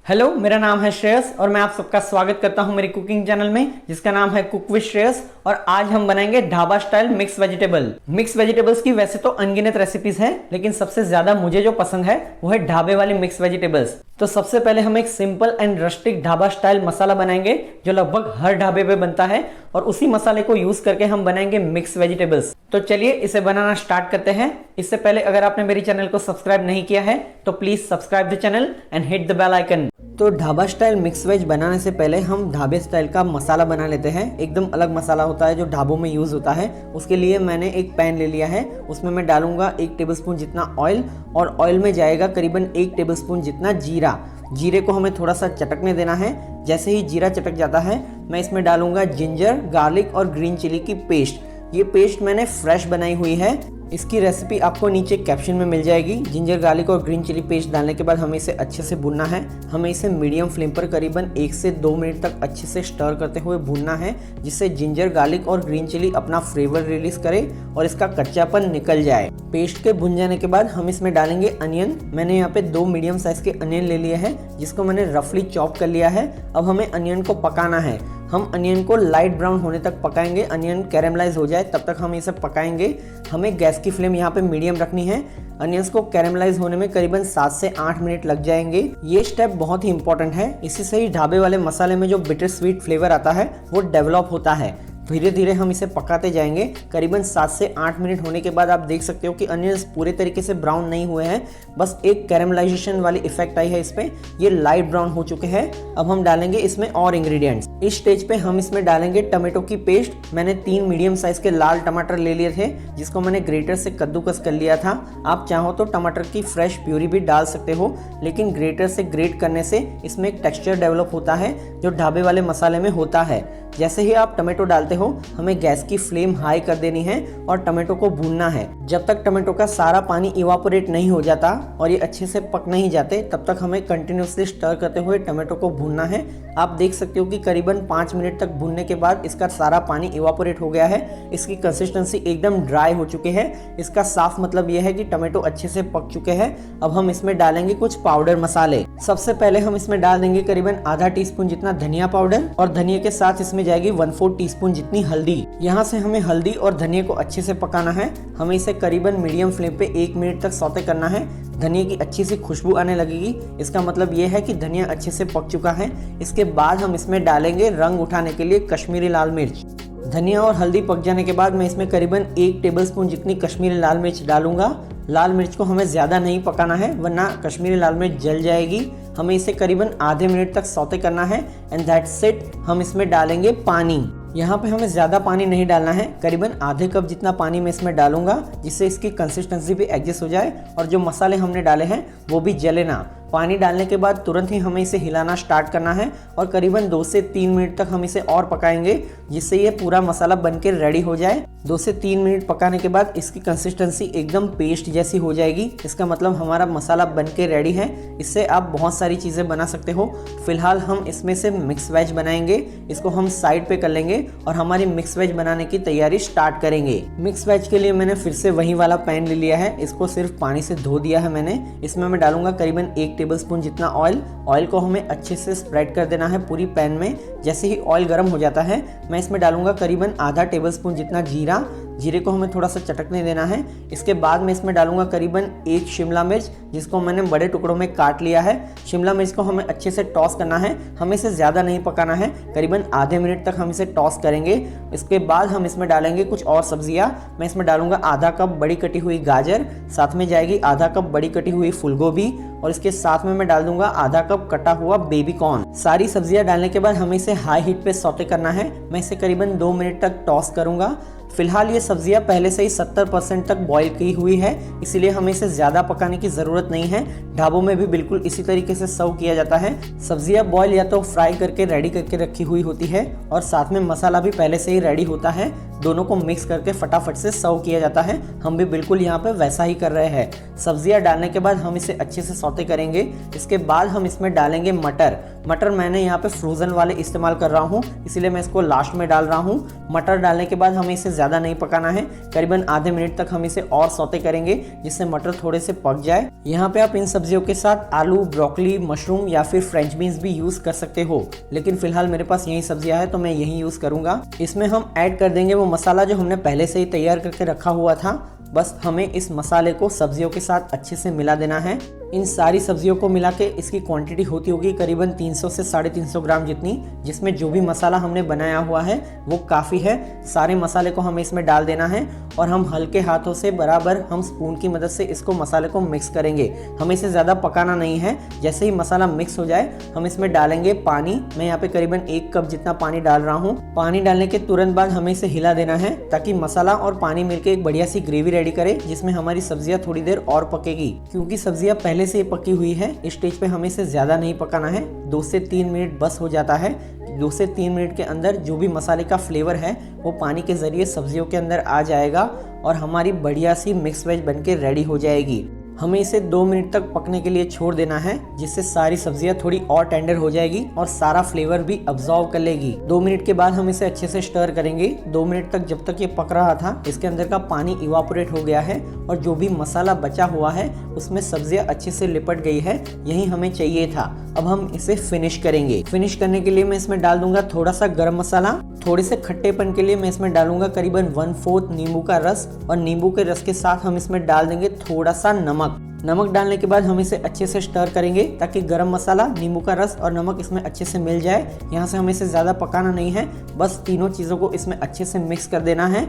Hello, मेरा नाम है श्रेयस और मैं आप सबका स्वागत करता हूं मेरी कुकिंग चैनल में जिसका नाम है कुक विद श्रेयस। और आज हम बनाएंगे dhaba style mix vegetable. Mix vegetables की वैसे तो अनगिनत रेसिपीज हैं, लेकिन सबसे ज्यादा मुझे जो पसंद है वो है ढाबे वाली मिक्स वेजिटेबल्स। तो सबसे पहले हम एक simple and rustic dhaba style masala बनाएंगे जो लगभग हर ढाबे पे बनता है, और उसी मसाले को यूज करके हम बनाएंगे मिक्स वेजिटेबल्स। तो चलिए इसे बनाना स्टार्ट करते हैं। इससे पहले अगर आपने मेरी चैनल को सब्सक्राइब नहीं किया है तो please subscribe the channel and hit the bell icon. तो ढाबा स्टाइल मिक्स वेज बनाने से पहले हम ढाबे स्टाइल का मसाला बना लेते हैं। एकदम अलग मसाला होता है जो ढाबों में यूज होता है। उसके लिए मैंने एक पैन ले लिया है, उसमें मैं डालूंगा 1 टेबलस्पून जितना ऑयल, और ऑयल में जाएगा करीबन 1 टेबलस्पून जितना जीरा। जीरे को हमें थोड़ा सा चटकने देना है। जैसे ही जीरा चटक जाता है मैं इसमें डालूंगा जिंजर, गार्लिक और ग्रीन चिली की पेस्ट। ये पेस्ट मैंने फ्रेश बनाई हुई है। इसकी रेसिपी आपको नीचे कैप्शन में मिल जाएगी। जिंजर, गार्लिक और ग्रीन चिली पेस्ट डालने के बाद हमें इसे अच्छे से भूनना है। हमें इसे मीडियम फ्लेम पर करीबन 1 से 2 मिनट तक अच्छे से स्टर करते हुए भूनना है, जिससे जिंजर, गार्लिक और ग्रीन चिली अपना फ्लेवर रिलीज करे और इसका कच्चापन निकल जाए। पेस्ट के भुन जाने के बाद हम इसमें डालेंगे अनियन। मैंने यहाँ पे 2 मीडियम साइज के अनियन ले लिए हैं, जिसको मैंने रफली चॉप कर लिया है। अब हमें अनियन को पकाना है। हम अनियन को लाइट ब्राउन होने तक पकाएंगे। अनियन कैरेमलाइज हो जाए तब तक हम इसे पकाएंगे। हमें गैस की फ्लेम यहाँ पे मीडियम रखनी है। अनियंस को कैरेमलाइज होने में करीबन 7 से 8 मिनट लग जाएंगे। ये स्टेप बहुत ही इंपॉर्टेंट है। इसी से ही ढाबे वाले मसाले में जो बिटर स्वीट फ्लेवर आता है वो डेवलप होता है। धीरे धीरे हम इसे पकाते जाएंगे। करीबन 7 से 8 मिनट होने के बाद आप देख सकते हो कि अनियंस पूरे तरीके से ब्राउन नहीं हुए हैं, बस एक कैरेमलाइजेशन वाली इफेक्ट आई है इस पे। ये लाइट ब्राउन हो चुके हैं। अब हम डालेंगे इसमें और इंग्रेडिएंट्स। इस स्टेज पे हम इसमें डालेंगे टमाटो की पेस्ट। मैंने 3 मीडियम साइज के लाल टमाटर ले लिए थे, जिसको मैंने ग्रेटर से कद्दूकस कर लिया था। आप चाहो तो टमाटर की फ्रेश प्यूरी भी डाल सकते हो, लेकिन ग्रेटर से ग्रेट करने से इसमें एक टेक्सचर डेवलप होता है जो ढाबे वाले मसाले में होता है। जैसे ही आप टमाटो डालते हो हमें गैस की फ्लेम हाई कर देनी है और टमाटो को भूनना है। जब तक टमाटो का सारा पानी इवापोरेट नहीं हो जाता और ये अच्छे से पक नहीं जाते, तब तक हमें कंटिन्यूसली स्टर करते हुए टमाटो को भूनना है। आप देख सकते हो कि करीबन 5 मिनट तक भूनने के बाद इसका सारा पानी इवापोरेट हो गया है। इसकी कंसिस्टेंसी एकदम ड्राई हो चुकी है। इसका साफ मतलब यह है कि टमाटो अच्छे से पक चुके हैं। अब हम इसमें डालेंगे कुछ पाउडर मसाले। सबसे पहले हम इसमें डाल देंगे करीबन आधा टीस्पून जितना धनिया पाउडर, और धनिया के साथ इसमें जाएगी 1/4 टीस्पून जितनी हल्दी। यहाँ से हमें हल्दी और धनिया को अच्छे से पकाना है। हमें इसे करीबन मीडियम फ्लेम पे 1 मिनट तक सौते करना है। धनिया की अच्छी सी खुशबू आने लगेगी, इसका मतलब ये है कि धनिया अच्छे से पक चुका है। इसके बाद हम इसमें डालेंगे रंग उठाने के लिए कश्मीरी लाल मिर्च। धनिया और हल्दी पक जाने के बाद मैं इसमें करीबन 1 टेबलस्पून जितनी कश्मीरी लाल मिर्च डालूंगा। लाल मिर्च को हमें ज़्यादा नहीं पकाना है, वरना कश्मीरी लाल मिर्च जल जाएगी। हमें इसे करीबन आधे मिनट तक सौते करना है एंड दैट्स इट। हम इसमें डालेंगे पानी। यहाँ पे हमें ज़्यादा पानी नहीं डालना है, करीबन आधे कप जितना पानी मैं इसमें डालूंगा, जिससे इसकी कंसिस्टेंसी भी एडजस्ट हो जाए और जो मसाले हमने डाले हैं वो भी जले ना। पानी डालने के बाद तुरंत ही हमें इसे हिलाना स्टार्ट करना है और करीबन 2 से 3 मिनट तक हम इसे और पकाएंगे, जिससे ये पूरा मसाला बनके रेडी हो जाए। 2 से 3 मिनट पकाने के बाद इसकी कंसिस्टेंसी एकदम पेस्ट जैसी हो जाएगी। इसका मतलब हमारा मसाला बनके रेडी है। इससे आप बहुत सारी चीज़ें बना सकते हो। फिलहाल हम इसमें से मिक्स वेज बनाएंगे। इसको हम साइड पे कर लेंगे और हमारी मिक्स वेज बनाने की तैयारी स्टार्ट करेंगे। मिक्स वेज के लिए मैंने फिर से वही वाला पैन ले लिया है। इसको सिर्फ पानी से धो दिया है मैंने। इसमें मैं डालूंगा करीबन 1 टेबलस्पून जितना ऑयल। ऑयल को हमें अच्छे से स्प्रेड कर देना है पूरी पैन में। जैसे ही ऑयल गर्म हो जाता है मैं इसमें डालूंगा करीबन आधा टेबलस्पून जितना जीरा। जीरे को हमें थोड़ा सा चटकने देना है। इसके बाद मैं इसमें डालूंगा करीबन 1 शिमला मिर्च, जिसको मैंने बड़े टुकड़ों में काट लिया है। शिमला मिर्च को हमें अच्छे से टॉस करना है। हमें इसे ज़्यादा नहीं पकाना है, करीबन आधे मिनट तक हम इसे टॉस करेंगे। इसके बाद हम इसमें डालेंगे कुछ और सब्जियां। मैं इसमें डालूंगा आधा कप बड़ी कटी हुई गाजर, साथ में जाएगी आधा कप बड़ी कटी हुई फूलगोभी, और इसके साथ में मैं डाल दूंगा आधा कप कटा हुआ बेबी कॉर्न। सारी सब्जियां डालने के बाद हमें इसे हाई हीट पे सौते करना है। मैं इसे करीबन 2 मिनट तक टॉस करूंगा। फिलहाल ये सब्जियां पहले से ही 70% तक बॉईल की हुई है, इसीलिए हमें इसे ज़्यादा पकाने की ज़रूरत नहीं है। ढाबों में भी बिल्कुल इसी तरीके से सर्व किया जाता है। सब्जियां बॉईल या तो फ्राई करके रेडी करके रखी हुई होती है और साथ में मसाला भी पहले से ही रेडी होता है। दोनों को मिक्स करके फटाफट से सर्व किया जाता है। हम भी बिल्कुल यहाँ पे वैसा ही कर रहे हैं। सब्जियां डालने के बाद हम इसे अच्छे से सौते करेंगे। इसके बाद हम इसमें डालेंगे मटर मैंने यहाँ पे फ्रोजन वाले इस्तेमाल कर रहा हूँ, इसीलिए मैं इसको लास्ट में डाल रहा हूँ। मटर डालने के बाद हमें इसे ज़्यादा नहीं पकाना है, करीबन आधे मिनट तक हम इसे और सौते करेंगे जिससे मटर थोड़े से पक जाए। यहाँ पे आप इन सब्जियों के साथ आलू, ब्रोकली, मशरूम या फिर फ्रेंच बीन्स भी यूज़ कर सकते हो, लेकिन फिलहाल मेरे पास यही सब्जियां हैं तो मैं यही यूज़ करूँगा। इसमें हम ऐड कर देंगे वो मसाला जो हमने पहले से ही तैयार करके रखा हुआ था। बस हमें इस मसाले को सब्जियों के साथ अच्छे से मिला देना है। इन सारी सब्जियों को मिला के इसकी क्वांटिटी होती होगी करीबन 300 से 350 ग्राम जितनी, जिसमें जो भी मसाला हमने बनाया हुआ है वो काफ़ी है। सारे मसाले को हमें इसमें डाल देना है और हम हल्के हाथों से बराबर हम स्पून की मदद से इसको मसाले को मिक्स करेंगे। हमें इसे ज़्यादा पकाना नहीं है। जैसे ही मसाला मिक्स हो जाए हम इसमें डालेंगे पानी। मैं यहाँ पे करीबन 1 कप जितना पानी डाल रहा हूँ। पानी डालने के तुरंत बाद हमें इसे हिला देना है ताकि मसाला और पानी मिलकर एक बढ़िया सी ग्रेवी रेडी करे, जिसमें हमारी सब्जियां थोड़ी देर और पकेगी। क्योंकि सब्जियां पहले से पकी हुई है, इस स्टेज पे हमें इसे ज़्यादा नहीं पकाना है। 2 से 3 मिनट बस हो जाता है। 2 से 3 मिनट के अंदर जो भी मसाले का फ्लेवर है वो पानी के ज़रिए सब्जियों के अंदर आ जाएगा और हमारी बढ़िया सी मिक्स वेज बनके रेडी हो जाएगी। हमें इसे 2 मिनट तक पकने के लिए छोड़ देना है, जिससे सारी सब्जियां थोड़ी और टेंडर हो जाएगी और सारा फ्लेवर भी अब्जॉर्व कर लेगी। 2 मिनट के बाद हम इसे अच्छे से स्टर करेंगे। 2 मिनट तक जब तक ये पक रहा था इसके अंदर का पानी इवापोरेट हो गया है और जो भी मसाला बचा हुआ है उसमें सब्जियां अच्छे से लिपट गई है। यही हमें चाहिए था। अब हम इसे फिनिश करेंगे। फिनिश करने के लिए मैं इसमें डाल दूंगा थोड़ा सा गरम मसाला। थोड़े से खट्टेपन के लिए मैं इसमें डालूंगा करीबन 1/4 नींबू का रस, और नींबू के रस के साथ हम इसमें डाल देंगे थोड़ा सा नमक डालने के बाद हम इसे अच्छे से स्टर करेंगे ताकि गरम मसाला, नींबू का रस और नमक इसमें अच्छे से मिल जाए। यहाँ से हमें इसे ज़्यादा पकाना नहीं है, बस तीनों चीज़ों को इसमें अच्छे से मिक्स कर देना है।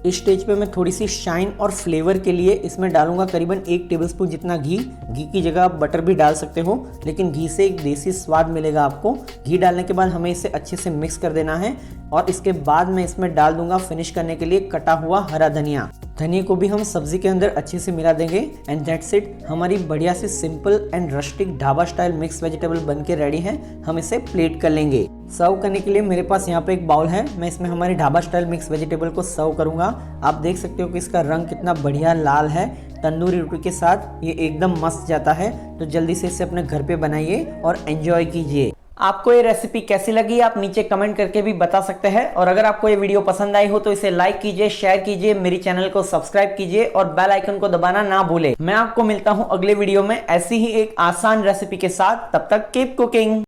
इस स्टेज पे मैं थोड़ी सी शाइन और फ्लेवर के लिए इसमें डालूंगा करीबन 1 टेबलस्पून जितना घी की जगह आप बटर भी डाल सकते हो, लेकिन घी से एक देसी स्वाद मिलेगा आपको। घी डालने के बाद हमें इसे अच्छे से मिक्स कर देना है और इसके बाद मैं इसमें डाल दूंगा फिनिश करने के लिए कटा हुआ हरा धनिया को भी हम सब्जी के अंदर अच्छे से मिला देंगे। एंड दैट्स इट, हमारी बढ़िया सी simple and rustic dhaba style mix vegetable बन के रेडी है। हम इसे प्लेट कर लेंगे। सर्व करने के लिए मेरे पास यहाँ पे एक बाउल है, मैं इसमें हमारी ढाबा स्टाइल मिक्स वेजिटेबल को सर्व करूंगा। आप देख सकते हो कि इसका रंग कितना बढ़िया लाल है। तंदूरी रोटी के साथ ये एकदम मस्त जाता है, तो जल्दी से इसे अपने घर पे बनाइए और एंजॉय कीजिए। आपको ये रेसिपी कैसी लगी आप नीचे कमेंट करके भी बता सकते हैं, और अगर आपको ये वीडियो पसंद आई हो तो इसे लाइक कीजिए, शेयर कीजिए, मेरी चैनल को सब्सक्राइब कीजिए और बेल आइकन को दबाना ना भूले। मैं आपको मिलता हूं अगले वीडियो में ऐसी ही एक आसान रेसिपी के साथ। तब तक कीप कुकिंग।